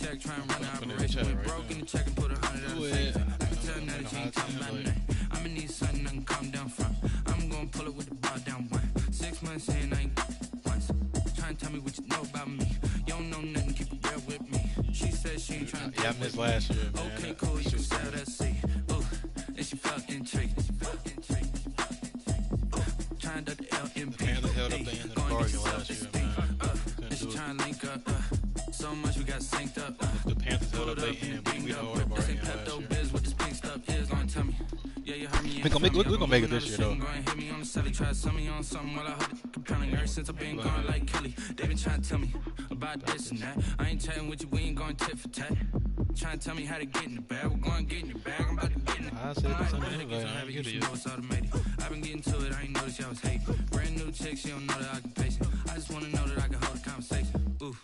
check, try and run an operation. Went broke in the check and put 100 out of savings. I can tell now that you ain't talking about nothing. I'ma need something I can calm down from. I'm gonna pull it with the bar down one. 6 months in, I ain't once. Try and tell me what you know about me. You don't know nothing, keep it real with me. She said she ain't trying to I missed last year, man. Okay, cool, you can sell that seat. Ooh, and she felt intrigued. Trying to the LMP. Apparently held up the end of the bargain last year, man. She trying to link up. So much we got synced up. The Panthers held up their end, but we held up our end last year. With this pink stuff is gonna tell me. Yeah, you heard me. We're gonna make it this year, though. Hit me on the celly, try to sell me on something while I heard it compelling. Ever since I've been gone like Kelly, they been trying to tell me about this and that. I ain't chatting with you, we ain't going tit for tat. Trying to tell me how to get in the bag. We're going to get in the bag. I'm about to get in it. I said this on the invite. You know it's automated. I've been getting to it. I ain't noticed y'all was hating. Brand new chick, she don't know the occupation. I just want to know that I can hold a conversation. Ooh,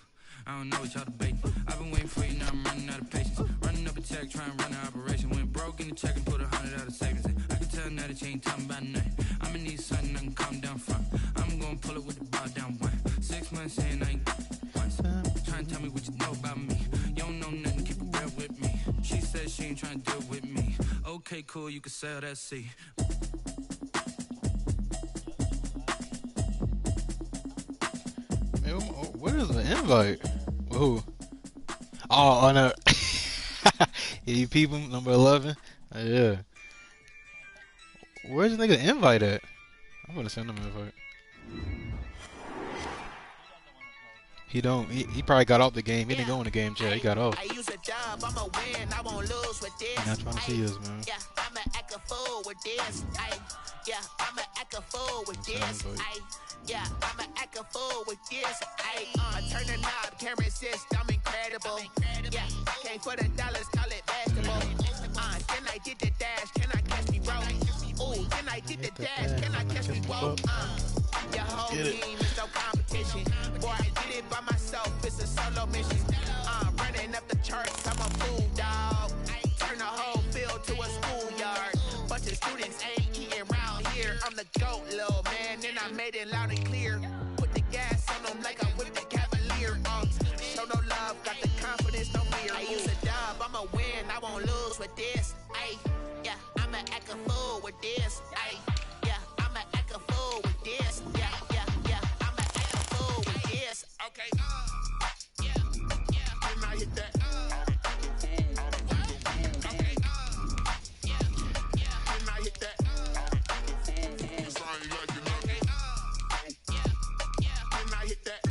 I don't know what y'all debating. I've been waiting for you, now I'm running out of patience. Running up a check, trying to run an operation. Went broke in the check and put 100 out of savings. I can tell now that you ain't talking about nothing. I'ma need something I can calm down from. I'm gonna pull it with the bar down one. 6 months in, I ain't once. Trying to tell me what you know about me. You don't know nothing, keep it real with me. She said she ain't trying to deal with me. Okay, cool, you can sell that seat. Man, what is the invite? Who? Oh, no. You people, number 11? Yeah. Where's the nigga invite at? I'm gonna send him an invite. He don't. He probably got off the game. He didn't go in the game chat. He got off. He's not trying to see us, man. Yeah, I'ma act a fool with this. Yeah, I'ma act a fool with this. Yeah, I'ma act a fool with this. I turn the knob, camera assist, I'm incredible. Yeah, came for the dollars, call it basketball. Then I did the dash, can I catch me roll? Ooh, then I did the dash, can I catch me roll? Your whole team is no competition. Boy, I did it by myself, it's a solo mission. Running up the charts, I'm a fool, dog. Turn the whole field to a schoolyard. Bunch of students ain't eating round here. I'm the GOAT, little man, and I made it loud and clear. Put the gas on them like I whipped the Cavalier. Show no love, got the confidence, no fear. I use a dub, I'ma win, I won't lose with this. Yeah, I'ma act a fool with this. Yeah, I'ma act a fool with this. Yeah, I'ma act a fool with this. Okay, can I hit that? Okay, can I hit that? Can I hit that?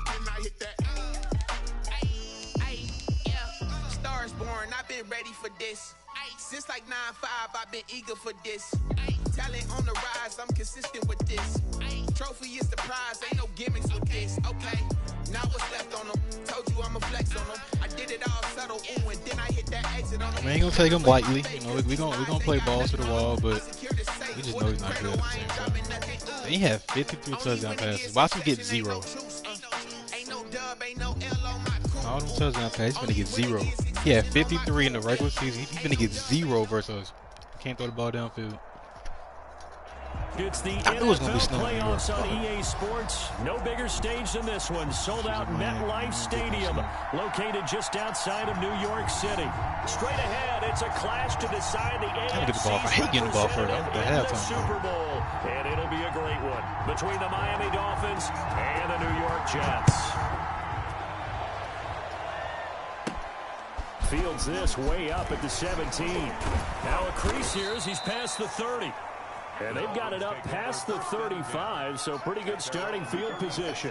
Can I hit that? Stars born, I've been ready for this. Since like 9-5, I've been eager for this. Talent on the rise, I'm consistent with this. Trophy is the prize, ain't no gimmicks with this. Okay, now what's left on them? Told you I'ma flex on them. I did it all subtle, ooh, and then I hit that exit on them. We ain't gonna take him lightly. You know, we gonna play balls to the wall, but we just know he's not good at the same time. He had 53 touchdown passes. Watch him get 0. All them touchdown passes, he's gonna get 0. He had 53 in the regular season. He's gonna get 0 versus us. Can't throw the ball downfield. It's the I knew it was gonna be NFL snowing. playoffs on EA Sports. No bigger stage than this one. Sold out MetLife Stadium, located just outside of New York City. Straight ahead, it's a clash to decide the Get the ball. I hate getting the ball first. I'm the halftime. Super Bowl, and it'll be a great one between the Miami Dolphins and the New York Jets. Fields this way up at the 17. Now a crease here as he's past the 30. And they've got it up past the 35, so pretty good starting field position.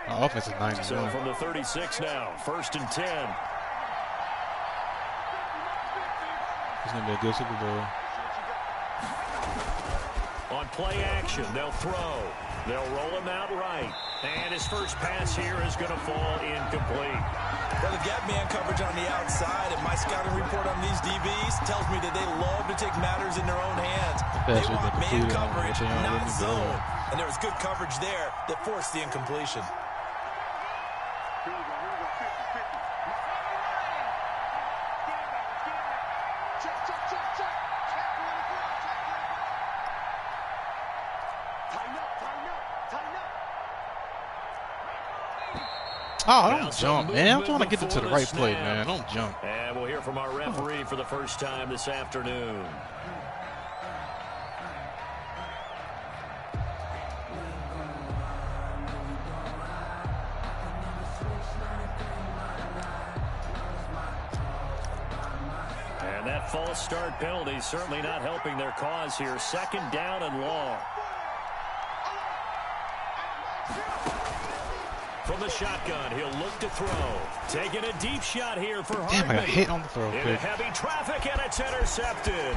Our offense is 91. So from the 36 now, 1st and 10. It's going to be a good Super Bowl. On play action, they'll throw. They'll roll him out right. And his first pass here is going to fall incomplete. Well, the gap man coverage on the outside, and my scouting report on these DBs tells me that they love to take matters in their own hands. They want man coverage, not zone. And there was good coverage there that forced the incompletion. Oh, don't jump, man. I'm trying to get into the right play, man. Don't jump. And we'll hear from our referee for the first time this afternoon. And that false start penalty certainly not helping their cause here. Second down and long. From the shotgun, he'll look to throw. Taking a deep shot here for Hartman. Damn, I got hit on the throw. Into heavy traffic, and it's intercepted.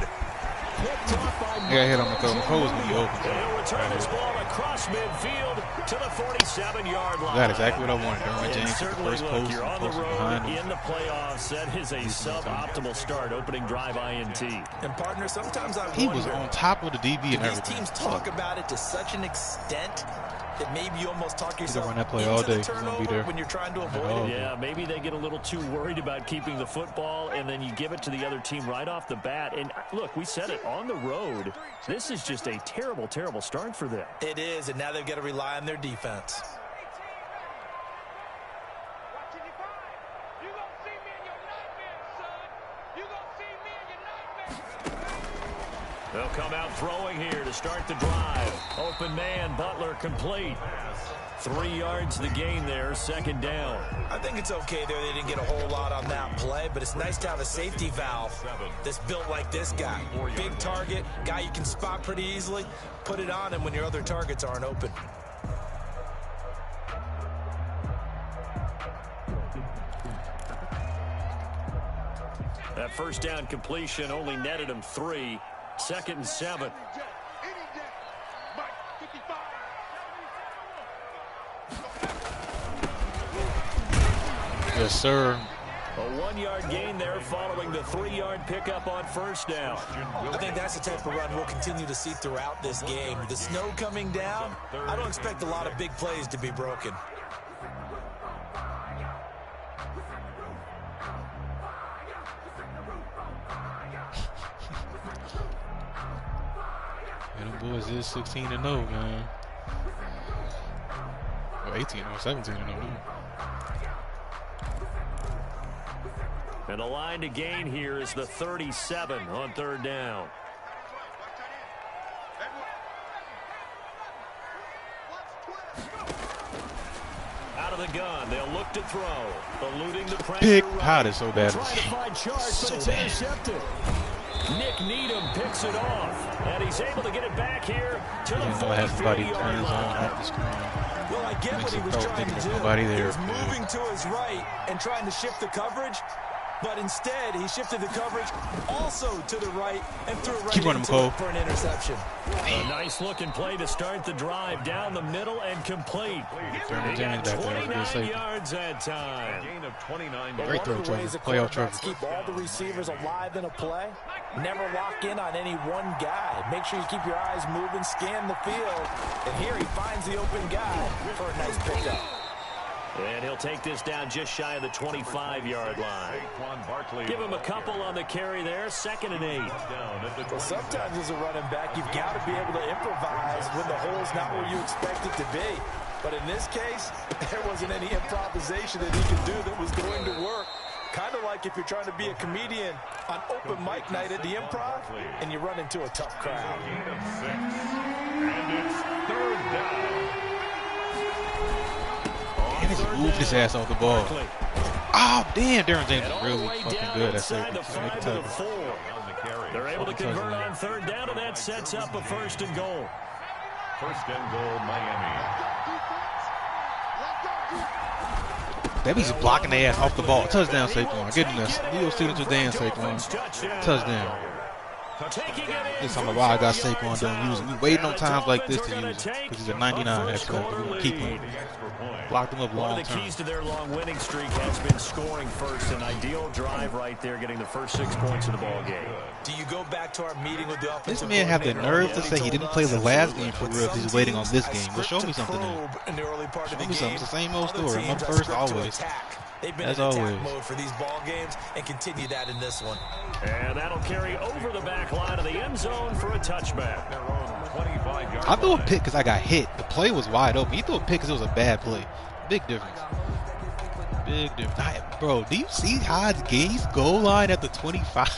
Picked off by I got hit on the throw. McCoy was going to be open. And he'll return this ball across midfield to the 47-yard line. That's exactly what I wanted. Derwin James And certainly, first look, post, you're on the behind road him. in the playoffs. That is a suboptimal start, opening drive INT. And partner, sometimes I He wonder, was on top of the DB and these everything. teams talk about it to such an extent that maybe you almost talk yourself run that play into all day. the He's gonna be turnover there. when you're trying to avoid it. Yeah, maybe they get a little too worried about keeping the football, and then you give it to the other team right off the bat. And look, we said it, on the road, this is just a terrible, terrible start for them. It is, and now they've got to rely on their defense. They'll come out throwing here to start the drive. Open man, Butler complete. 3 yards the gain there, second down. I think it's okay there. They didn't get a whole lot on that play, but it's nice to have a safety valve that's built like this guy. Big target, guy you can spot pretty easily. Put it on him when your other targets aren't open. That first down completion only netted him 3. Second and 7. Yes, sir. A 1-yard gain there following the 3-yard pickup on first down. I think that's the type of run we'll continue to see throughout this game. The snow coming down, I don't expect a lot of big plays to be broken. And them boys is 16-0, man. Or 18 or 17-0. And the line to gain here is the 37 on third down. Out of the gun, they'll look to throw. Eluding the pressure. Big right. pot is so bad. Trying to find Charles, but it's intercepted. Nick Needham picks it off, and he's able to get it back here to the 43-yard line. Well, I get what he was trying to do. He was moving to his right and trying to shift the coverage, but instead he shifted the coverage also to the right and threw right into it for an interception. A nice looking play to start the drive down the middle and complete. They got 29 yards that time. Gain of 29. One of the ways the quarterbacks keep all the receivers alive in a play, never lock in on any one guy. Make sure you keep your eyes moving, scan the field, and here he finds the open guy for a nice pickup. And he'll take this down just shy of the 25-yard line. Give him a couple on the carry there, 2nd and 8. Well, sometimes as a running back, you've got to be able to improvise when the hole's not where you expect it to be. But in this case, there wasn't any improvisation that he could do that was going to work. Kind of like if you're trying to be a comedian on open mic night at the Improv and you run into a tough crowd. And it's third down. He just moved his ass off the ball. Oh, damn. Derwin James is really fucking good at safety. They're able to convert on third down, and that sets up a 1st and goal. 1st and goal, Miami. That means he's blocking the ass off the ball. Touchdown, Saquon. Goodness. Leo signature dance, Saquon. Touchdown. This time of why I got Saquon don't use it. We waiting on times like this to use him because he's a 99 actually. We're gonna keep him. Locked him up long One of the term. keys to their long winning streak has been scoring first. An ideal drive right there, getting the first 6 points of the ball game. Do you go back to our meeting with the offensive This man have the nerve to say he didn't play the last game for real if he's waiting on this game. Well, show me something new. Show me something. It's the same old story. I'm up first always. They've been As in attack always. mode for these ball games and continue that in this one. And that'll carry over the back line of the end zone for a touchback. Their own 25-yard I threw a pick because I got hit. The play was wide open. He threw a pick because it was a bad play. Big difference. Big difference. Bro, do you see Hodge Gay's goal line at the 25?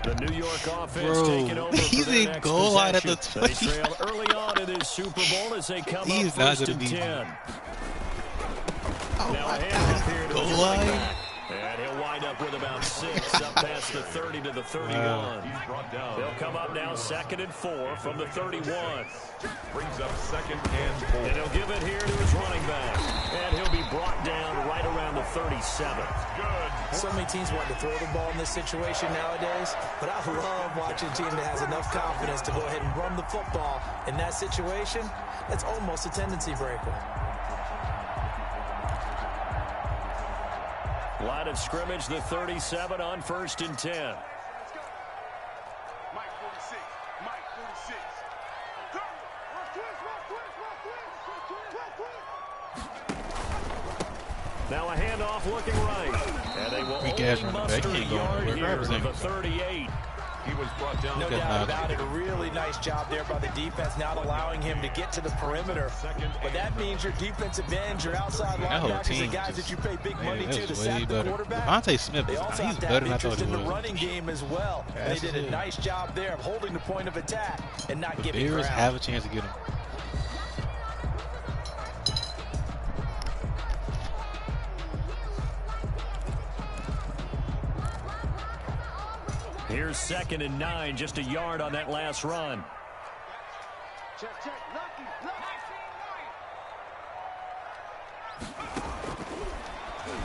The New York offense bro, taking over he's in goal line at the 25. They trail early on in this Super Bowl as they come he's up first and 10. Oh Now my a God, handoff here to goal the line. And he'll wind up with about 6 up past the 30 to the 31. They'll come up now 2nd and 4 from the 31. Brings up 2nd and 4. And he'll give it here to his running back. And he'll be brought down right around the 37. Good. So many teams want to throw the ball in this situation nowadays, but I love watching a team that has enough confidence to go ahead and run the football in that situation. It's almost a tendency breaker. Line of scrimmage, the 37 on 1st and 10. Now a handoff looking right. And they will only muster a yard here to the 38. He was brought down. No doubt about it. A really nice job there by the defense, not allowing him to get to the perimeter. But that means your defensive ends, your outside linebackers, the guys that you pay big money to sack the quarterback. Devontae Smith, they also he's have to better have than I thought interest he in was. the running game as well. And they did a nice job there of holding the point of attack and not giving ground. The Bears have a chance to get him. Here's 2nd and 9, just a yard on that last run.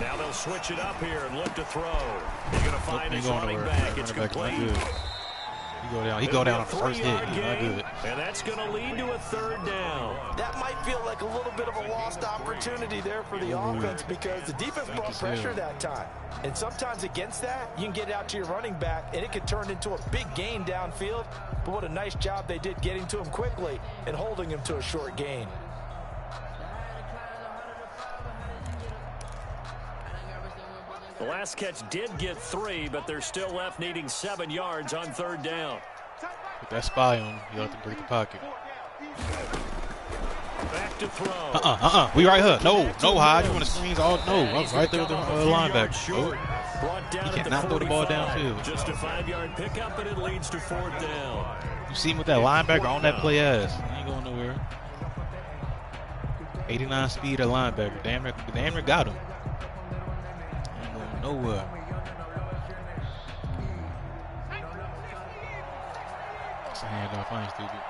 Now they'll switch it up here and look to throw. He's going to find his running back. It's complete. He go down on the first hit. He's not good. And that's going to lead to a 3rd down. That might feel like a little bit of a lost opportunity there for the offense because the defense brought pressure that time. And sometimes against that, you can get out to your running back, and it can turn into a big gain downfield. But what a nice job they did getting to him quickly and holding him to a short gain. The last catch did get 3, but they're still left needing 7 yards on 3rd down. With that spy on him, you have to break the pocket. Back to throw. We right here. No, Hodge. You want to screens all? No, I was right there with the linebacker. You cannot throw the ball downfield. Just a 5-yard pickup, and it leads to 4th down. You see him with that linebacker on that play ass. He ain't going nowhere. 89 speed at linebacker. Damn near got him. Ain't going nowhere. It's a handoff. I ain't stupid.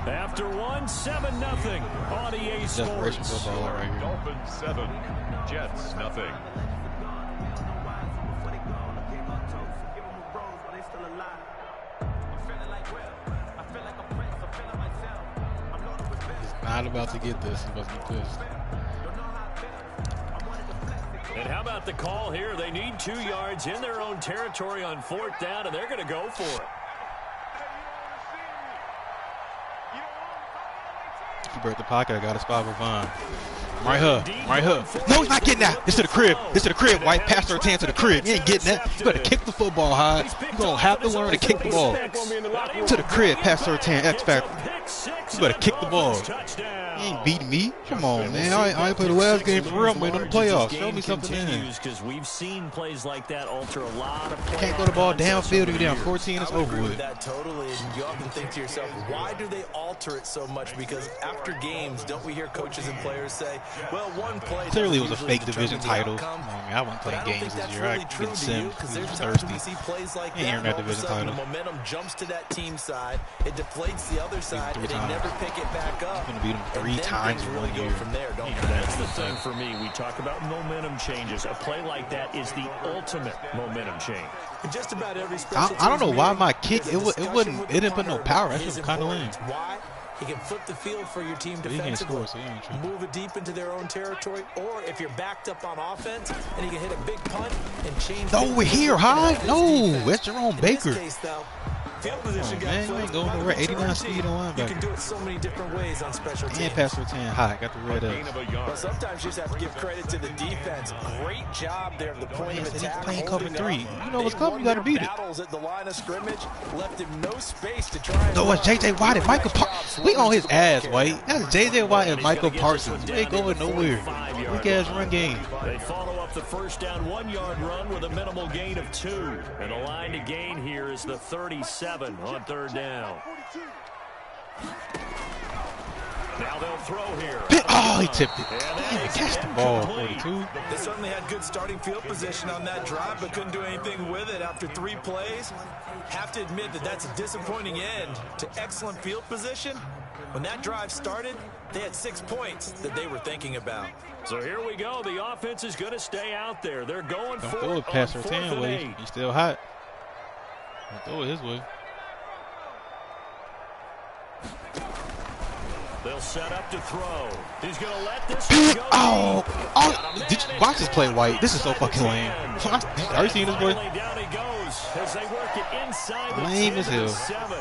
After 1, 7-0 on EA Sports. Football right here. Dolphins 7, Jets nothing. He's not about to get this. He's about to get pissed. And how about the call here? They need 2 yards in their own territory on 4th down, and they're going to go for it. If you break the pocket, I got a spot with Vaughn. Right here. No, he's not getting that. It's to the crib. White. Pass or 10 to the crib. You ain't getting that. You better kick the football, Hodge. You're going to have to learn to kick the ball. To the crib. Pass or 10. X Factor. You better kick the ball. You ain't beating me. Come on, man. I ain't played the last game for real. I'm waiting on the playoffs. Show me something in. Because we've seen plays like that alter a lot of can't throw the ball downfield. If you're down 14, it's over with. That totally. And you often think to yourself, why do they alter it so much? Because after games, don't we hear coaches and players say, well, one play. Clearly, it was a fake division title. I wasn't playing games this year. I getting sim. I was thirsty. We see plays like that. Ain't that division title. The momentum jumps to that team side. It deflates the other side, and they never pick it back up. Gonna beat them 3 times in 1 year. From there, don't that's the thing for me. We talk about momentum changes. A play like that is the ultimate momentum change. Just about every I don't know why my kick it didn't put no power. That shit was kind of lame. Why? He can flip the field for your team defensively, move it deep into their own territory, or if you're backed up on offense, and he can hit a big punt and change. No, we're here, Hodge. No, that's Jerome Baker. In this case, though, Field position got man, you ain't going nowhere. 89 speed on linebacker. You can do it so many different ways on special teams. And pass for 10 high. Got the red up. Well, sometimes you just have to give credit to the defense. Great job there at the point of attack. He's playing cover 3. You know what's coming, you got to beat it. Battles at the line of scrimmage left him no space to try. No, it's J.J. Watt and Michael Parsons. We on his ass, White. That's J.J. Watt and Michael Parsons. We ain't going nowhere. Weak ass run game. They follow up the first down 1-yard run with a minimal gain of 2. And the line to gain here is the 37 on 3rd down. Now they'll throw here. Oh, he tipped it. Damn, catch the ball. 42. They certainly had good starting field position on that drive, but couldn't do anything with it after 3 plays. Have to admit that that's a disappointing end to excellent field position. When that drive started, they had 6 points that they were thinking about. So here we go. The offense is going to stay out there. They're going for it. Don't throw it past her 10 way. He's still hot. Don't throw it his way. They'll set up to throw. He's going to let this one go. Oh, did you watch this play, White? This is so fucking lame. Are you seeing this play? Down he goes as they work it inside the lame as hell. 7.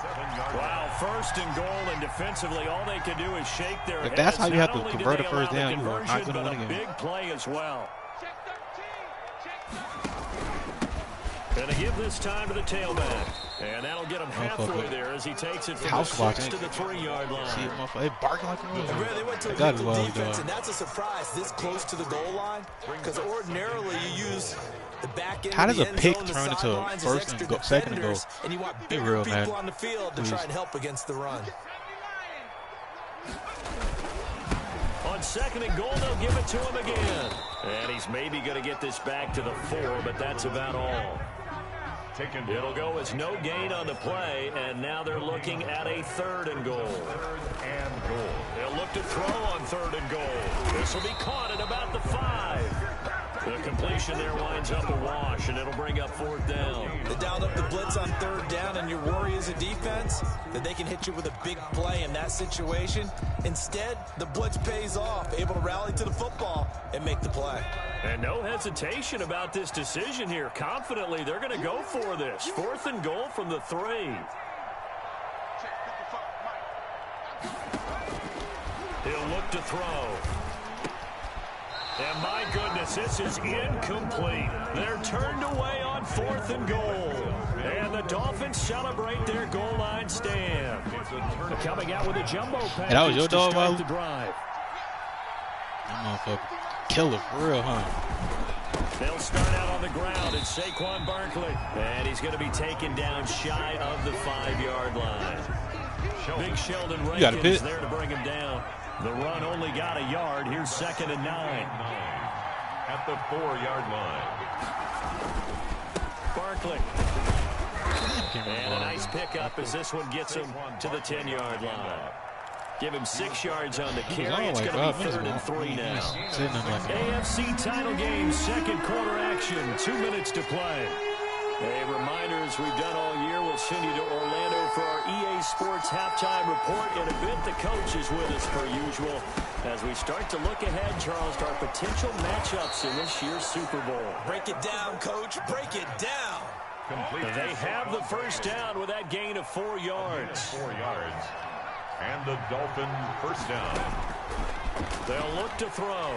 Wow, 1st and goal, and defensively, all they can do is shake their heads. If that's how you have to Not only convert did a they first allow down, the you are not conversion, going to but win a again. big play as well. And they give this time to the tailback. And that'll get him halfway there as he takes it from the 6 to the 3-yard line. See it, motherfucker. They barking like a motherfucker. They went to a lethal defense, and that's a surprise this close to the goal line. Because ordinarily you use the back end. How does a of the end pick zone, turn the into a sidelines, first extra and second and goal? defenders, and you want Be bigger real, people man. on the field to try and help against the run. On 2nd and goal, they'll give it to him again. And he's maybe going to get this back to the 4, but that's about all. It'll go as no gain on the play, and now they're looking at a 3rd and goal. They'll look to throw on 3rd and goal. This will be caught at about the 5. The completion there winds up a wash, and it'll bring up 4th down. They dialed up the blitz on 3rd down, and your worry as a defense that they can hit you with a big play in that situation. Instead, the blitz pays off, able to rally to the football and make the play. And no hesitation about this decision here. Confidently, they're going to go for this. 4th and goal from the 3. He'll look to throw. And my goodness, this is incomplete. They're turned away on 4th and goal. And the Dolphins celebrate their goal line stand. Coming out with a jumbo package and that was your dog, to the drive. That motherfucker killer for real, huh? They'll start out on the ground. It's Saquon Barkley. And he's going to be taken down shy of the 5-yard line. Big Sheldon Rankin is there to bring him down. The run only got a yard. Here's 2nd and 9. At the 4-yard line. Barkley. And a nice pickup as this one gets him to the 10-yard line. Give him 6 yards on the carry. It's going to be 3rd and 3 now. AFC title game, 2nd quarter action. 2 minutes to play. A reminder, as we've done all year, we'll send you to Orlando for our EA Sports halftime report. In a bit, the coach is with us per usual as we start to look ahead, Charles, to our potential matchups in this year's Super Bowl. Break it down, coach. Break it down. They have the first down with that gain of 4 yards. 4 yards. And the Dolphin first down. They'll look to throw.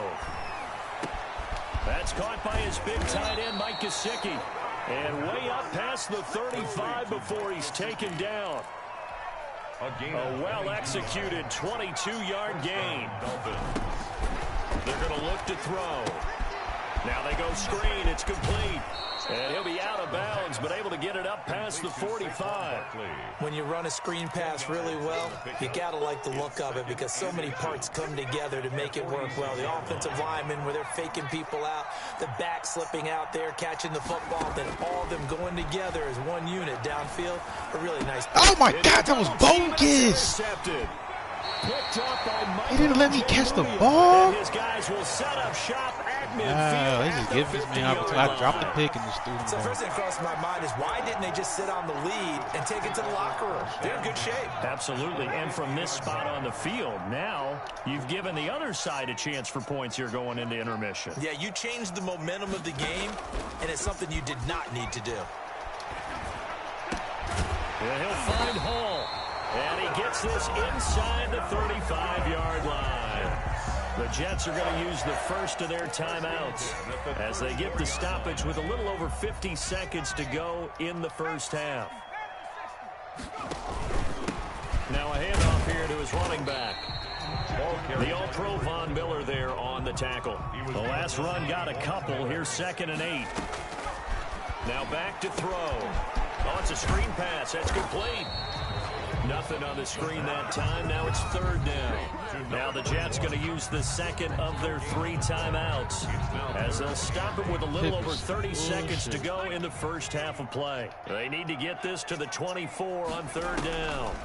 That's caught by his big tight end, Mike Gesicki. And way up past the 35 before he's taken down. A well-executed 22-yard gain. They're going to look to throw. Now they go screen. It's complete. And he'll be out of bounds, but able to get it up past the 45. When you run a screen pass really well, you got to like the look of it because so many parts come together to make it work well. The offensive linemen, where they're faking people out, the back slipping out there, catching the football, then all of them going together as one unit downfield. A really nice play. Oh, my God, that was bogus. He didn't let me catch the ball. His guys will set up shop at midfield. Wow, he just gave this man opportunity. I dropped the pick and just threw the So ball. first thing crossed my mind is why didn't they just sit on the lead and take it to the locker room? They're in good shape. Absolutely, and from this spot on the field, now you've given the other side a chance for points here going into intermission. Yeah, you changed the momentum of the game, and it's something you did not need to do. And he'll find Hall. And he gets this inside the 35-yard line. The Jets are going to use the first of their timeouts as they get the stoppage with a little over 50 seconds to go in the first half. Now a handoff here to his running back. The All-Pro Von Miller there on the tackle. The last run got a couple. Here's 2nd and 8. Now back to throw. Oh, it's a screen pass. That's complete. Nothing on the screen that time. Now it's 3rd down. Now the Jets going to use the second of their 3 timeouts as they'll stop it with a little over 30 seconds to go in the first half of play. They need to get this to the 24 on 3rd down.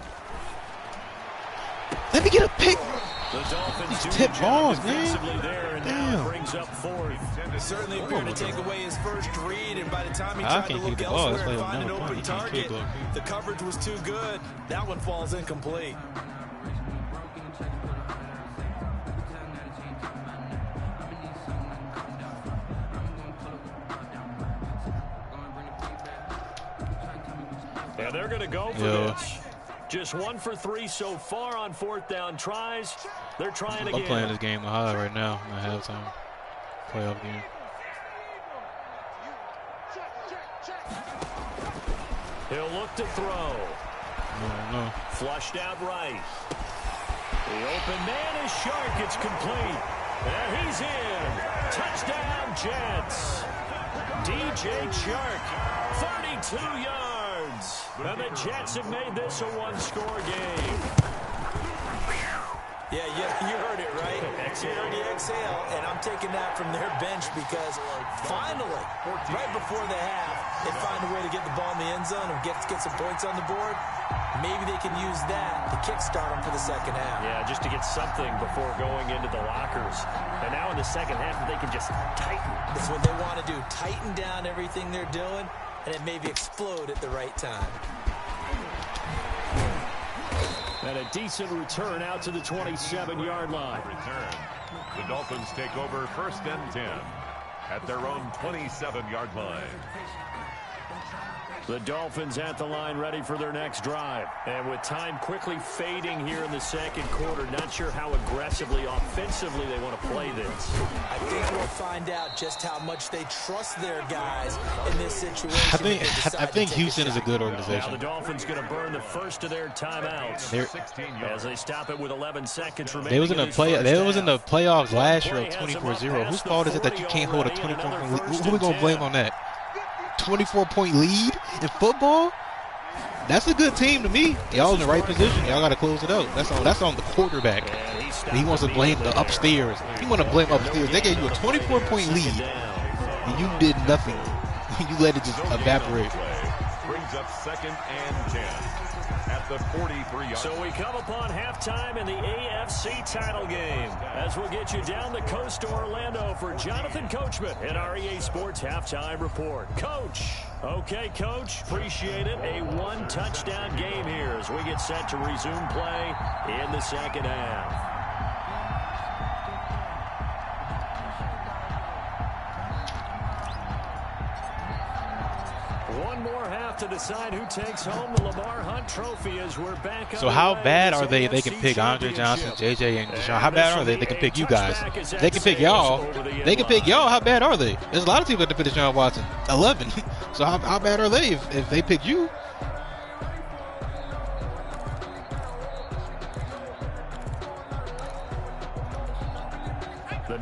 Let me get a pick. The Dolphins tip balls, man. There and now brings up 4th. Certainly appeared to take away his first read, and by the time he tried to look elsewhere and find an open target, the coverage was too good. That one falls incomplete. And they're going to go for this. Just 1 for 3 so far on 4th down tries. They're trying again. I'm playing this game high right now in the halftime playoff game. He'll look to throw. No. Flushed out right. The open man is Shark. It's complete. And he's in. Touchdown, Jets. DJ Shark, 32 yards. And the Jets have made this a 1-score game. Yeah, you heard it, right? You heard the exhale, and I'm taking that from their bench because finally, right before the half, they find a way to get the ball in the end zone and get some points on the board. Maybe they can use that to kickstart them for the second half. Yeah, just to get something before going into the lockers. And now in the second half, they can just tighten. That's what they want to do, tighten down everything they're doing, and then maybe explode at the right time. And a decent return out to the 27-yard line. Return. The Dolphins take over 1st and 10 at their own 27-yard line. The Dolphins at the line ready for their next drive. And with time quickly fading here in the second quarter, not sure how aggressively, offensively they want to play this. I think we'll find out just how much they trust their guys in this situation. I think Houston is a good organization. Now the Dolphins going to burn the first of their timeouts as they stop it with 11 seconds remaining. They was in the playoffs last year of 24-0. Whose fault is it that you can't hold a 24-point lead? Who are we going to blame on that? 24-point lead in football? That's a good team to me. Y'all in the right position. Y'all got to close it out. That's on the quarterback. He wants to blame the upstairs. He want to blame upstairs. They gave you a 24-point lead, and you did nothing. You let it just evaporate. Brings up 2nd and 10 at the 43-yard. So we come upon halftime in the AFC title game as we'll get you down the coast to Orlando for Jonathan Coachman in our EA Sports Halftime Report. Coach. Okay, Coach. Appreciate it. A 1-touchdown game here as we get set to resume play in the second half. One more half to decide who takes home the Lamar Hunt Trophy as we're back. So how bad are they? They can pick Andre Johnson, JJ, and Deshaun. How bad are they? They can pick you guys. They can pick y'all. They can pick y'all. How bad are they? There's a lot of teams that can pick Deshaun Watson. 11. So how bad are they if they pick you?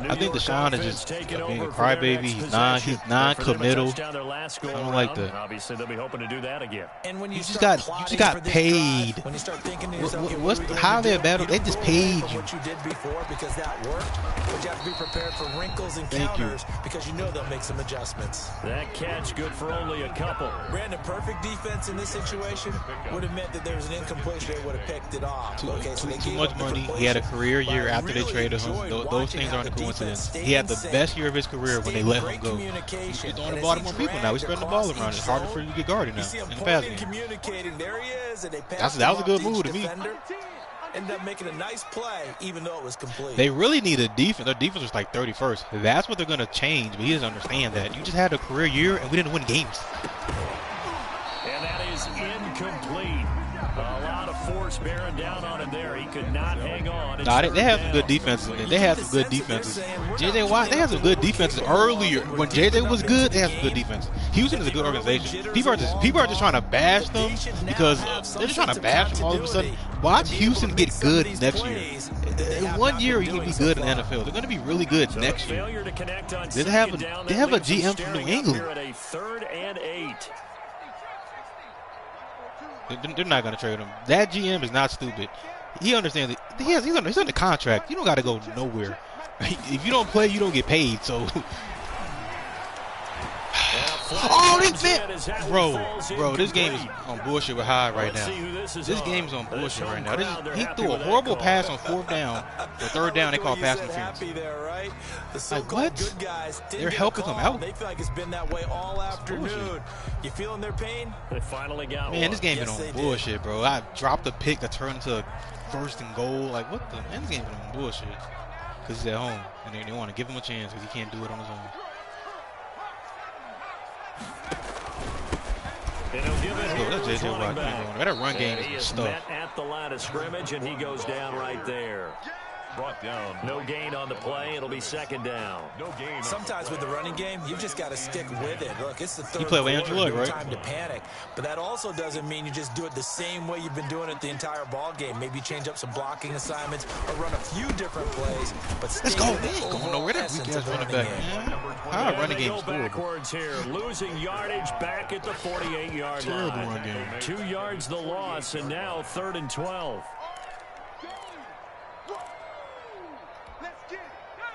I think Deshaun is just being a crybaby. He's non-committal. I don't like that. Obviously, they'll be hoping to do that again. And when you just got paid. When you start thinking to yourself, how they battle? They just paid you. What you did before because that worked, but you have to be prepared for wrinkles and counters because you know they'll make some adjustments. That catch good for only a couple. Brandon, perfect defense in this situation would have meant that there was an incompletion. They would have picked it off. Too much money. He had a career year after they traded him. Those things aren't a coincidence. He had the best year of his career when they let him go. He's throwing the ball to more people now. He's spreading the ball around. It's harder for you to get guarded now in the pass game. There he is, and that was a good move to me. Ended up making a nice play, even though it was complete. They really need a defense. Their defense was like 31st. That's what they're going to change, but he doesn't understand that. You just had a career year, and we didn't win games. And that is incomplete. A lot of force bearing down on him there. He could not hang on. Nah, they have some good defenses in there. They have some good defenses. J.J. Watt, they had some good defenses earlier. When J.J. was good, they had some good defenses. Houston is a good organization. People are just trying to bash them because they're just trying to bash them all of a sudden. Watch Houston get good next year. In 1 year, you can be good in the NFL. They're going to be really good next year. They have a GM from New England. They're not going to trade him. That GM is not stupid. He understands it. He's under contract. You don't got to go nowhere. If you don't play, you don't get paid. So, oh, bro, this game is on bullshit with Hyde right now. This game's on bullshit right now. He threw a horrible pass on 4th down. The 3rd down, they call pass interference. Like, what? They're helping him out. They feel like it's been that way all afternoon. You feeling their pain? They finally got one. Man, this game been on bullshit, bro. I dropped a pick that turned into a 1st and goal. Like, what the? Man, this game been on bullshit. Because he's at home, and they want to give him a chance because he can't do it on his own. That's J.J. Watt. That run game is stuff. At the line of scrimmage, and he goes down right there. Brought down. No gain on the play. It'll be 2nd down. No gain. Sometimes with the running game, you've just got to stick with it. Look, it's the 3rd quarter, right? Time to panic. But that also doesn't mean you just do it the same way you've been doing it the entire ball game. Maybe change up some blocking assignments or run a few different plays. But let's go, man. Going nowhere. That weak ass running back. Our running game is backwards here, losing yardage back at the 48-yard line. Terrible run game. 2 yards the loss, and now 3rd and 12.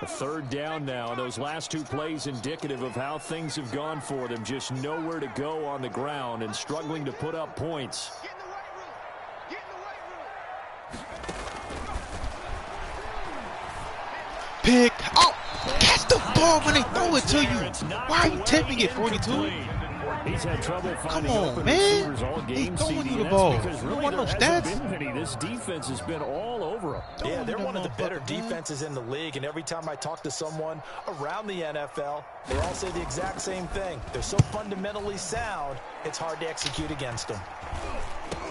A 3rd down now. Those last 2 plays indicative of how things have gone for them. Just nowhere to go on the ground and struggling to put up points. Pick. Oh, catch the ball when they throw it to you. Why are you tipping it 42? He's had trouble finding open receivers all game. He's throwing you the ball. Because really no stats. This defense has been all over him. Yeah, they're one of the better defenses in the league, and every time I talk to someone around the NFL, they all say the exact same thing. They're so fundamentally sound, it's hard to execute against them.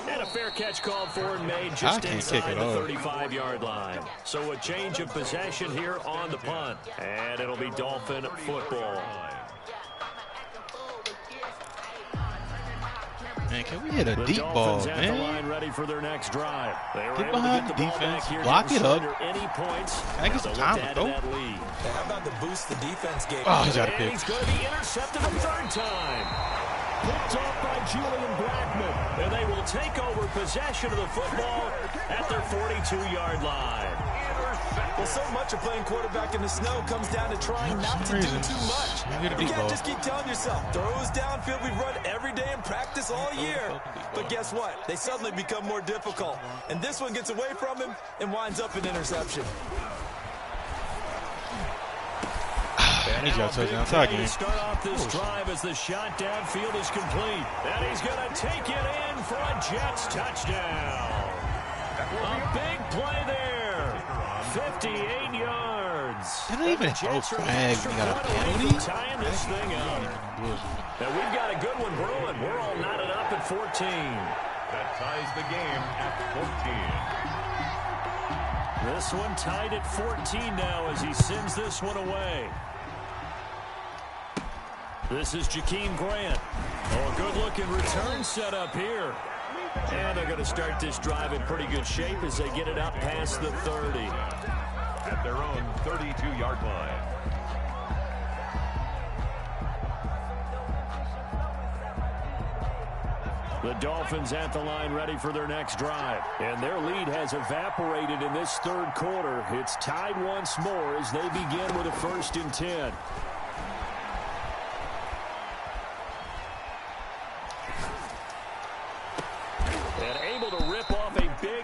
And a fair catch called for and made just inside the 35-yard line. So a change of possession here on the punt. And it'll be Dolphin football. Man, can we hit a deep ball, man? The line ready for their next drive. Get behind the defense, block it up. Any points? Can I get some time to throw? How about the boost the defense gave? Oh, he's got a pick. He's going to be intercepted a 3rd time. Picked off by Julian Blackman. And they will take over possession of the football at their 42-yard line. Well, so much of playing quarterback in the snow comes down to trying not to do too much. You can't just keep telling yourself, throws downfield we've run every day in practice all year. But guess what? They suddenly become more difficult. And this one gets away from him and winds up an interception. I need y'all to touchdown. Try again. Start off this drive as the shot downfield is complete. And he's going to take it in for a Jets touchdown. A big play there. 58 yards. Didn't even throw flag. We got a penalty. Tying this thing up. Now we've got a good one brewing. We're all knotted up at 14. That ties the game at 14. This one tied at 14 now as he sends this one away. This is Jakeem Grant. Oh, a good-looking return set up here. And they're going to start this drive in pretty good shape as they get it up past the 30. At their own 32-yard line. The Dolphins at the line ready for their next drive. And their lead has evaporated in this 3rd quarter. It's tied once more as they begin with a 1st and 10.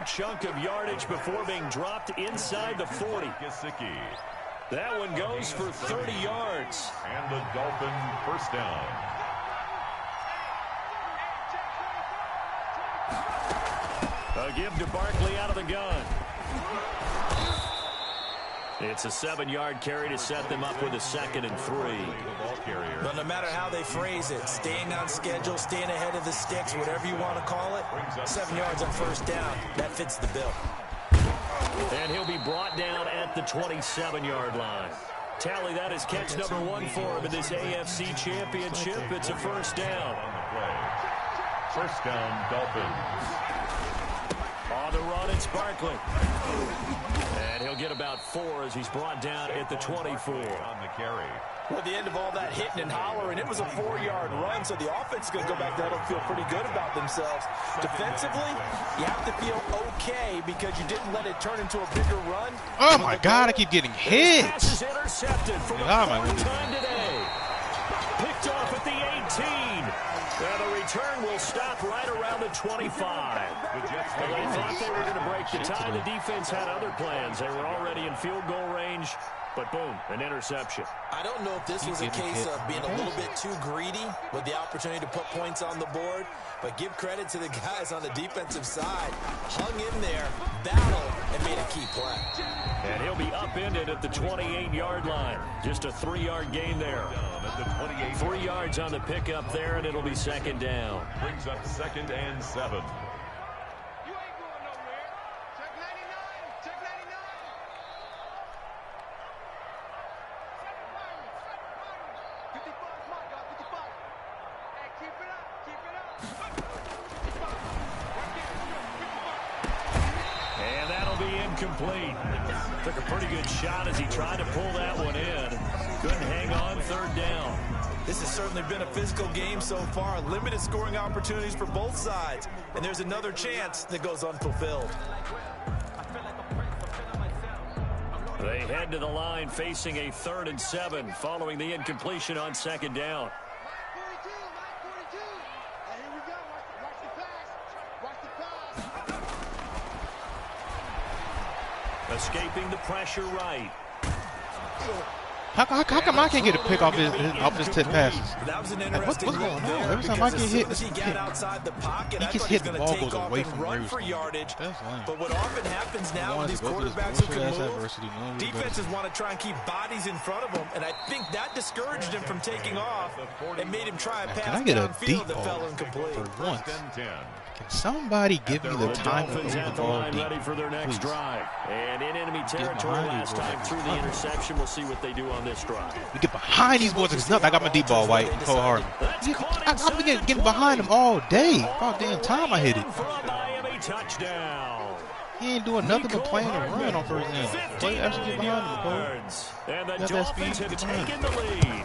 Chunk of yardage before being dropped inside the 40. That one goes for 30 yards. And the Dolphin 1st down. A give to Barkley out of the gun. It's a 7-yard carry to set them up with a 2nd and 3. But no matter how they phrase it, staying on schedule, staying ahead of the sticks, whatever you want to call it, 7 yards on first down, that fits the bill. And he'll be brought down at the 27-yard line. Tally, that is catch number 1 for him in this AFC Championship. It's a first down. First down, Dolphins. On the run, it's Barkley. And he'll get about 4 as he's brought down at the 24. On the carry. Well, at the end of all that hitting and hollering, it was a 4-yard run, so the offense is going to go back there and feel pretty good about themselves. Defensively, you have to feel okay because you didn't let it turn into a bigger run. Oh, my God, I keep getting hit. Pass is intercepted from the time today. Picked off at the 18. And the return will stop right around the 25. They thought they were going to break the tie. The defense had other plans. They were already in field goal range. But boom, an interception. I don't know if this was a case of being a little bit too greedy with the opportunity to put points on the board, but give credit to the guys on the defensive side. Hung in there, battled, and made a key play. And he'll be upended at the 28-yard line. Just a 3-yard gain there. 3 yards on the pickup there, and it'll be 2nd down. Brings up 2nd and 7. Complete. Took a pretty good shot as he tried to pull that one in. Couldn't hang on 3rd down. This has certainly been a physical game so far. Limited scoring opportunities for both sides. And there's another chance that goes unfulfilled. They head to the line facing a 3rd and 7 following the incompletion on 2nd down. Escaping the pressure right. How come I can't get a pick off his tip passes? That was an what's going on? Every time I get hit, he gets hit, the ball goes away from run for yardage. But what often happens now with these quarterbacks who can move, defenses want to try and keep bodies in front of them, and I think that discouraged him from taking off and made him try a pass downfield that fell incomplete. For once. Can somebody give me the time to move the ball deep? Ready for their next drive. And in enemy territory last time through the interception. We'll see what they do on this drive. We get behind these boys. It's nothing. I got my deep ball, White. Cole Harlan. I've been getting behind them all day. All damn time I hit it. Touchdown. He ain't doing nothing but playing a run on first down. Play actually get behind him, Cole. And the Dolphins have taken the lead.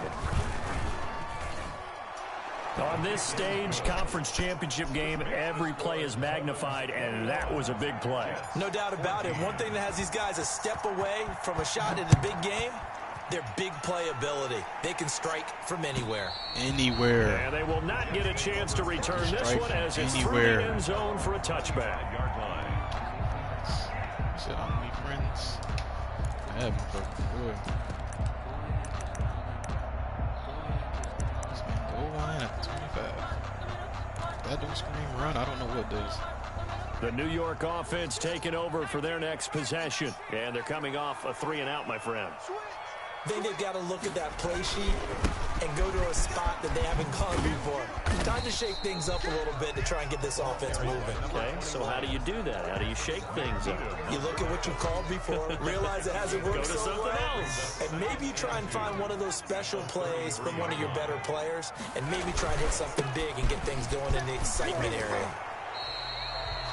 On this stage, conference championship game, every play is magnified, and that was a big play. No doubt about it. One thing that has these guys a step away from a shot in a big game, their big playability. They can strike from anywhere. Anywhere. And they will not get a chance to return this one as it's through the end zone for a touchback. Yard line. So how many friends? I have them for good. Line at 25. That don't scream run. I don't know what does. The New York offense taking over for their next possession. And they're coming off a 3-and-out, my friend. I think they've got to look at that play sheet and go to a spot that they haven't gone before. Time to shake things up a little bit to try and get this offense moving. Okay, so how do you do that? How do you shake things up? You look at what you called before, realize it hasn't worked so well, and maybe you try and find one of those special plays from one of your better players, and maybe try and hit something big and get things going in the excitement area.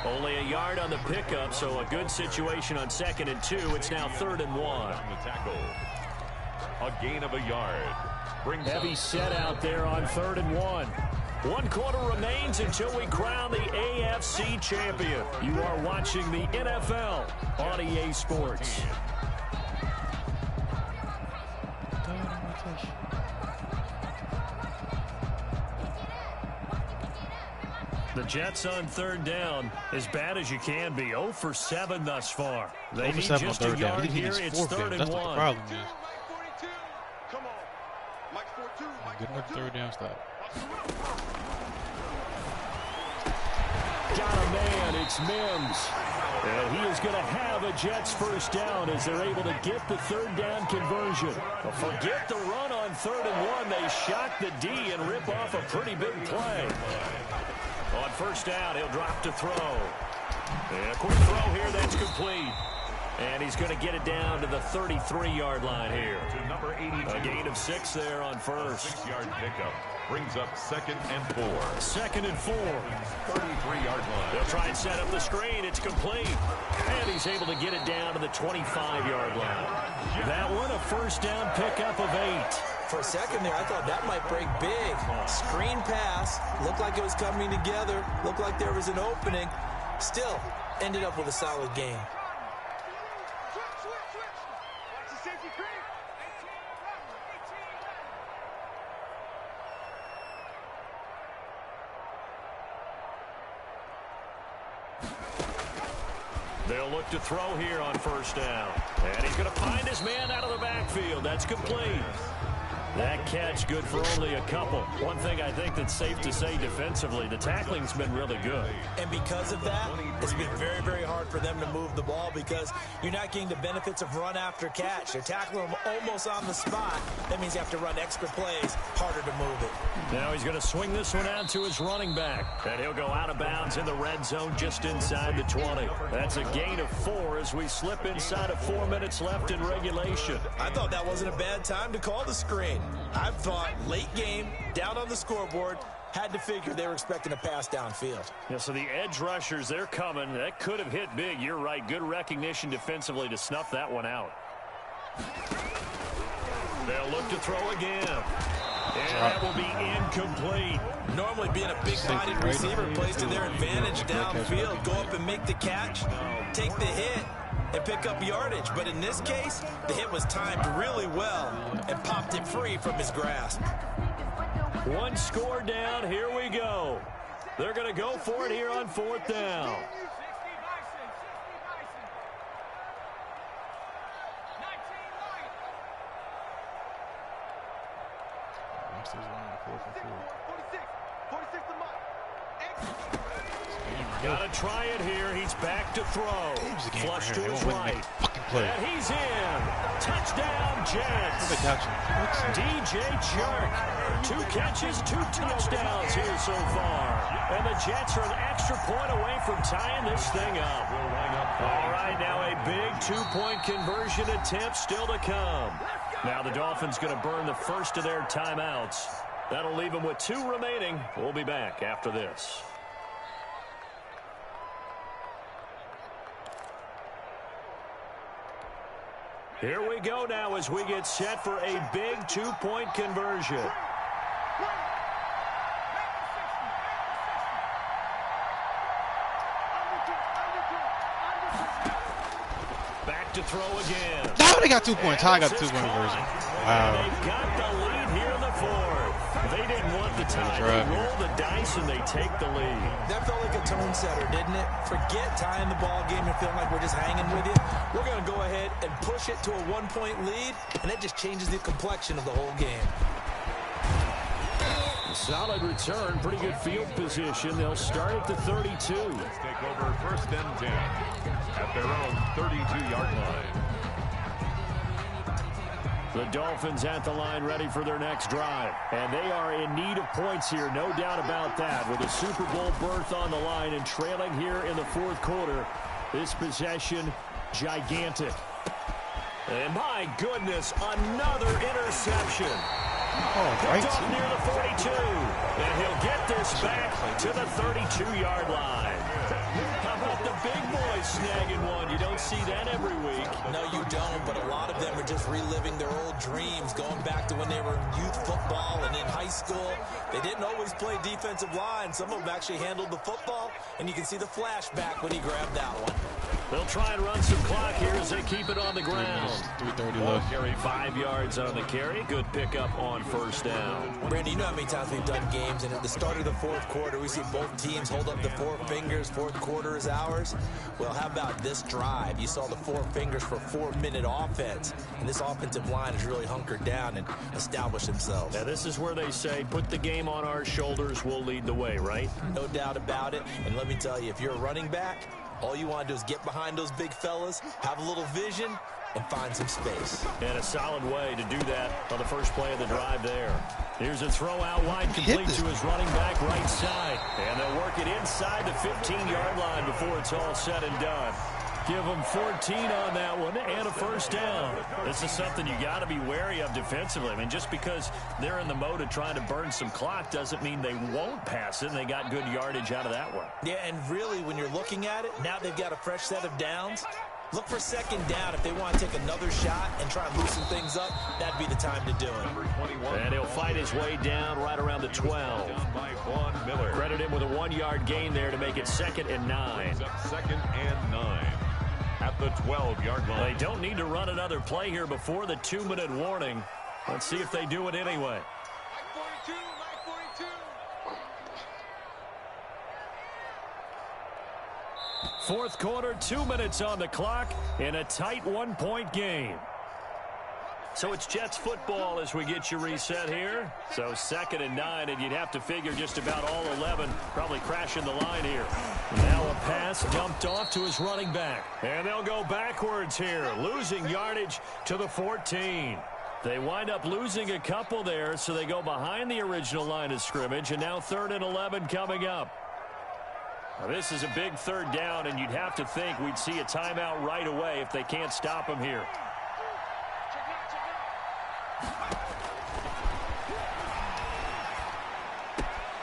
Only a yard on the pickup, so a good situation on 2nd and 2. It's now 3rd and 1. On the tackle. A gain of a yard. Heavy set out there on 3rd and 1. 1 quarter remains until we crown the AFC champion. You are watching the NFL on EA Sports. The Jets on 3rd down, as bad as you can be. 0 for 7 thus far. They need just a yard here. It's 3rd and 1. That's what the problem is. Good enough 3rd down stop. Got a man. It's Mims. And he is going to have a Jets first down as they're able to get the third down conversion. Well, forget the run on 3rd and 1. They shock the D and rip off a pretty big play. On first down, he'll drop to throw. And a quick throw here, that's complete. And he's going to get it down to the 33-yard line here. To number 82. A gain of 6 there on first. 6-yard pickup brings up 2nd and 4. 2nd and 4. 33-yard line. They'll try and set up the screen. It's complete. And he's able to get it down to the 25-yard line. That one, a first down pickup of 8. For a second there, I thought that might break big. Screen pass. Looked like it was coming together. Looked like there was an opening. Still, ended up with a solid game. They'll look to throw here on first down. And he's going to find his man out of the backfield. That's complete. That catch good for only a couple. One thing I think that's safe to say defensively, the tackling's been really good. And because of that, it's been very, very hard for them to move the ball because you're not getting the benefits of run after catch. They're tackling them almost on the spot. That means you have to run extra plays, harder to move it. Now he's going to swing this one out to his running back. And he'll go out of bounds in the red zone just inside the 20. That's a gain of 4 as we slip inside of 4 minutes left in regulation. I thought that wasn't a bad time to call the screen. I thought late game, down on the scoreboard, had to figure they were expecting a pass downfield. Yeah, so the edge rushers, they're coming. That could have hit big. You're right. Good recognition defensively to snuff that one out. They'll look to throw again. And that will be incomplete. Normally being a big-bodied receiver plays to their advantage downfield. Go up and make the catch, take the hit, and pick up yardage. But in this case, the hit was timed really well and popped it free from his grasp. One score down. Here we go. They're going to go for it here on 4th down. Got to try it here. He's back to throw. Flush to his right. And he's in. Touchdown, Jets. DJ Chark. 2 catches, 2 touchdowns here so far. And the Jets are an extra point away from tying this thing up. All right, now a big 2-point conversion attempt still to come. Now the Dolphins going to burn the first of their timeouts. That'll leave them with 2 remaining. We'll be back after this. Here we go now as we get set for a big 2-point conversion. Back to throw again. No, they got 2 points. I got 2-point conversion. Wow. They got the lead here in the 4th. They didn't want the tie. They roll the dice and they take the lead. That felt like a tone setter, didn't it? Forget tying the ball game and feeling like we're just hanging with you. We're going to go ahead and push it to a 1-point lead, and that just changes the complexion of the whole game. Solid return, pretty good field position. They'll start at the 32. Let's take over 1st and 10 at their own 32-yard line. The Dolphins at the line ready for their next drive. And they are in need of points here, no doubt about that. With a Super Bowl berth on the line and trailing here in the 4th quarter. This possession, gigantic. And my goodness, another interception. Right. Near the 42. And he'll get this back to the 32-yard line. How about the big boys snagging one? You don't see that every week. No, you don't, but a lot of them are just reliving their old dreams, going back to when they were in youth football and in high school. They didn't always play defensive line. Some of them actually handled the football, and you can see the flashback when he grabbed that one. They'll try and run some clock here as they keep it on the ground. 3:30 left. Carry 5 yards on the carry. Good pickup on first down. Brandon, you know how many times we've done games, and at the start of the 4th quarter, we see both teams hold up the 4 fingers. 4th quarter is ours. Well, how about this drive? You saw the 4 fingers for 4-minute offense, and this offensive line has really hunkered down and established themselves. Now, this is where they say, put the game on our shoulders, we'll lead the way, right? No doubt about it. And let me tell you, if you're a running back, All you want to do is get behind those big fellas, have a little vision, and find some space. And a solid way to do that on the first play of the drive there. Here's a throw out wide, complete to his running back right side. And they'll work it inside the 15-yard line before it's all said and done. Give them 14 on that one and a first down. This is something you got to be wary of defensively. I mean, just because they're in the mode of trying to burn some clock doesn't mean they won't pass it, and they got good yardage out of that one. Yeah, and really, when you're looking at it, now they've got a fresh set of downs. Look for second down if they want to take another shot and try and loosen things up. That'd be the time to do it. And he'll fight his way down right around the 12. Credit him with a 1-yard gain there to make it 2nd and 9. 2nd and 9 at the 12-yard line. They don't need to run another play here before the 2-minute warning. Let's see if they do it anyway. Fourth quarter, 2 minutes on the clock in a tight 1-point game. So it's Jets football as we get you reset here. So 2nd and 9, and you'd have to figure just about all 11 probably crashing the line here. Now a pass dumped off to his running back. And they'll go backwards here, losing yardage to the 14. They wind up losing a couple there, so they go behind the original line of scrimmage, and now 3rd and 11 coming up. Now this is a big 3rd down, and you'd have to think we'd see a timeout right away if they can't stop him here.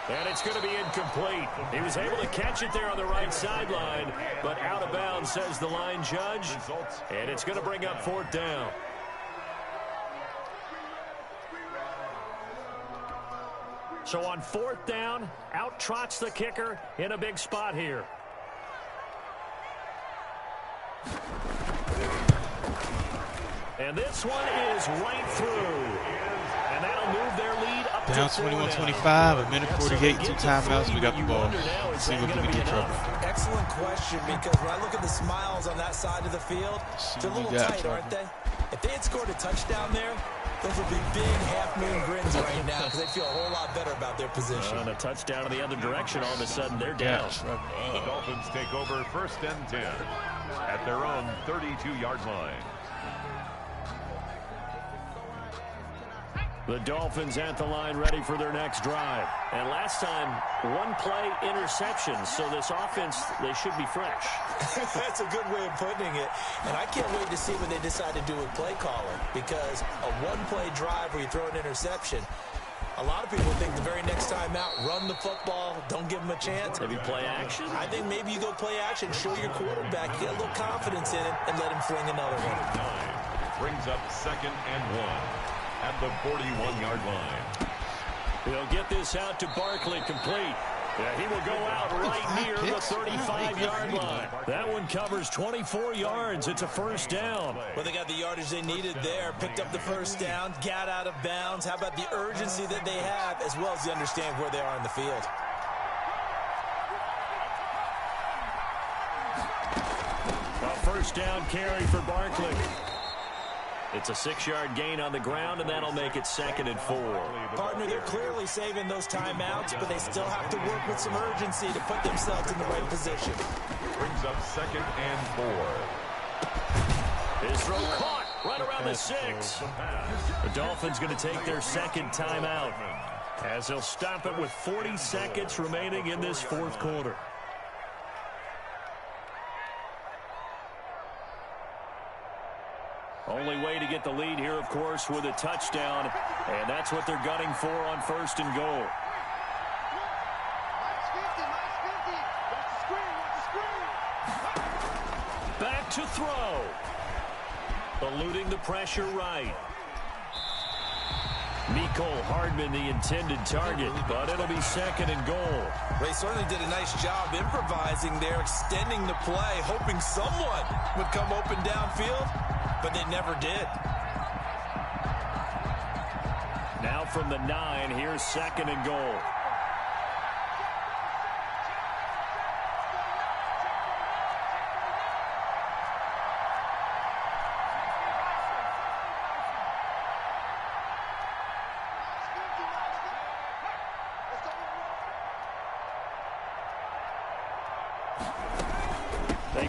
And it's going to be incomplete. He was able to catch it there on the right sideline, but out of bounds, says the line judge. And it's going to bring up 4th down. So on 4th down, out trots the kicker in a big spot here. And this one is right through. And that'll move their lead up down to 21-25, a minute 48, 2 timeouts. We got the ball. Let's see what we can get trouble. Excellent question, because when I look at the smiles on that side of the field, they're a little tight, aren't they? If they had scored a touchdown there, those would be big half-moon grins right now because they feel a whole lot better about their position. And a touchdown in the other direction, all of a sudden they're down. The Dolphins take over 1st and 10 at their own 32-yard line. The Dolphins at the line ready for their next drive. And last time, 1-play interception. So this offense, they should be fresh. That's a good way of putting it. And I can't wait to see what they decide to do with play calling. Because a 1-play drive where you throw an interception, a lot of people think the very next time out, run the football, don't give them a chance. Maybe play action? I think maybe you go play action, show your quarterback, get a little confidence in it, and let him fling another one. Brings up 2nd and 1. At the 41-yard line. He'll get this out to Barkley, complete. Yeah, he will go out right near the 35-yard line. That one covers 24 yards. It's a 1st down. Well, they got the yardage they needed there, picked up the 1st down, got out of bounds. How about the urgency that they have, as well as they understand where they are in the field? A 1st down carry for Barkley. It's a 6-yard gain on the ground, and that'll make it 2nd and 4. Partner, they're clearly saving those timeouts, but they still have to work with some urgency to put themselves in the right position. Brings up 2nd and 4. His throw caught right around the 6. The Dolphins going to take their 2nd timeout as they'll stop it with 40 seconds remaining in this 4th quarter. Only way to get the lead here, of course, with a touchdown, and that's what they're gunning for on 1st and goal. Back to throw. Eluding the pressure right. Mecole Hardman, the intended target, but it'll be 2nd and goal. They certainly did a nice job improvising there, extending the play, hoping someone would come open downfield, but they never did. Now from the 9, here's 2nd and goal.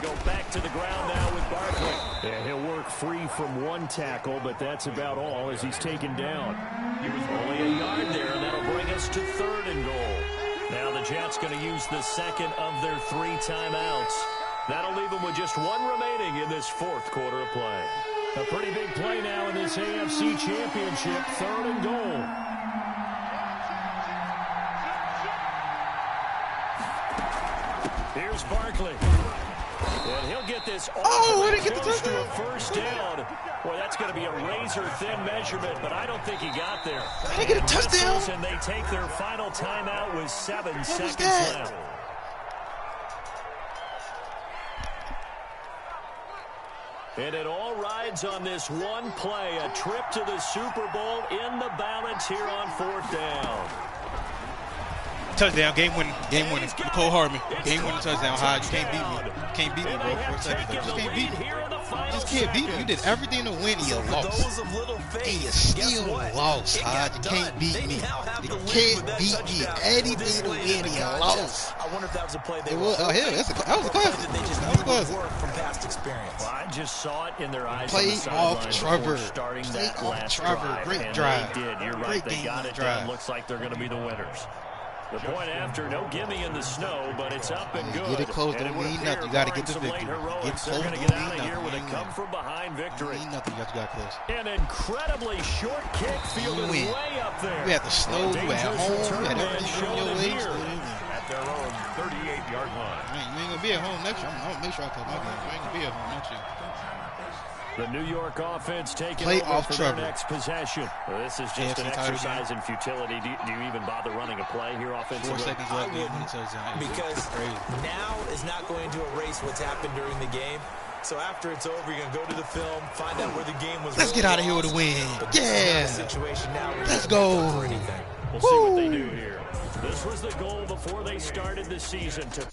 go back to the ground now with Barkley. Yeah, he'll work free from one tackle, but that's about all as he's taken down. He was only a yard there, and that'll bring us to 3rd and goal. Now the Jets going to use the second of their 3 timeouts. That'll leave them with just 1 remaining in this 4th quarter of play. A pretty big play now in this AFC Championship, 3rd and goal. Here's Barkley. And he'll get this all the way close to a first down. Boy, that's going to be a razor-thin measurement, but I don't think he got there. Did he get a touchdown? And they take their final timeout with 7 seconds left. And it all rides on this one play, a trip to the Super Bowl in the balance here on 4th down. Touchdown, game winning, Nicole Hardman, game winning touchdown. Hodge, you can't beat me. You can't beat me, bro. 4 seconds left. Just can't beat me. You just can't beat me. You did everything to win, and you lost. And you still lost, Hodge. You can't beat me. You can't beat me. Anything to win, and you lost. I wonder if that was a play they were. Oh, hell, that was a classic. They just needed to work from past experience. Well, I just saw it in their eyes. Play off Trevor. Starting Play that off last Trevor. drive. Great And drive. they did. You're right. They got it done. Looks like they're going to be the winners. The point after, no gimme in the snow, but it's up and good. Get it close, don't mean nothing. You got to get the victory. Get close, don't mean nothing. With a come-from-behind victory. Mean nothing. You got close. An incredibly short kick fielded way up there. We had the snow, we had home, we had everything on your way. At their own 38-yard line. Man, you ain't going to be at home next year. I'm going to make sure I play my game. You ain't going to be at home next year. The New York offense taking Play over off for Trevor. Their next possession. Well, this is just an exercise in futility. Do you even bother running a play here offensively? 4 seconds left. Because now is not going to erase what's happened during the game. So after it's over, you're going to go to the film, find out where the game was. Let's get out of here with a win. Yeah. Let's go. We'll see what they do here. This was the goal before they started the season to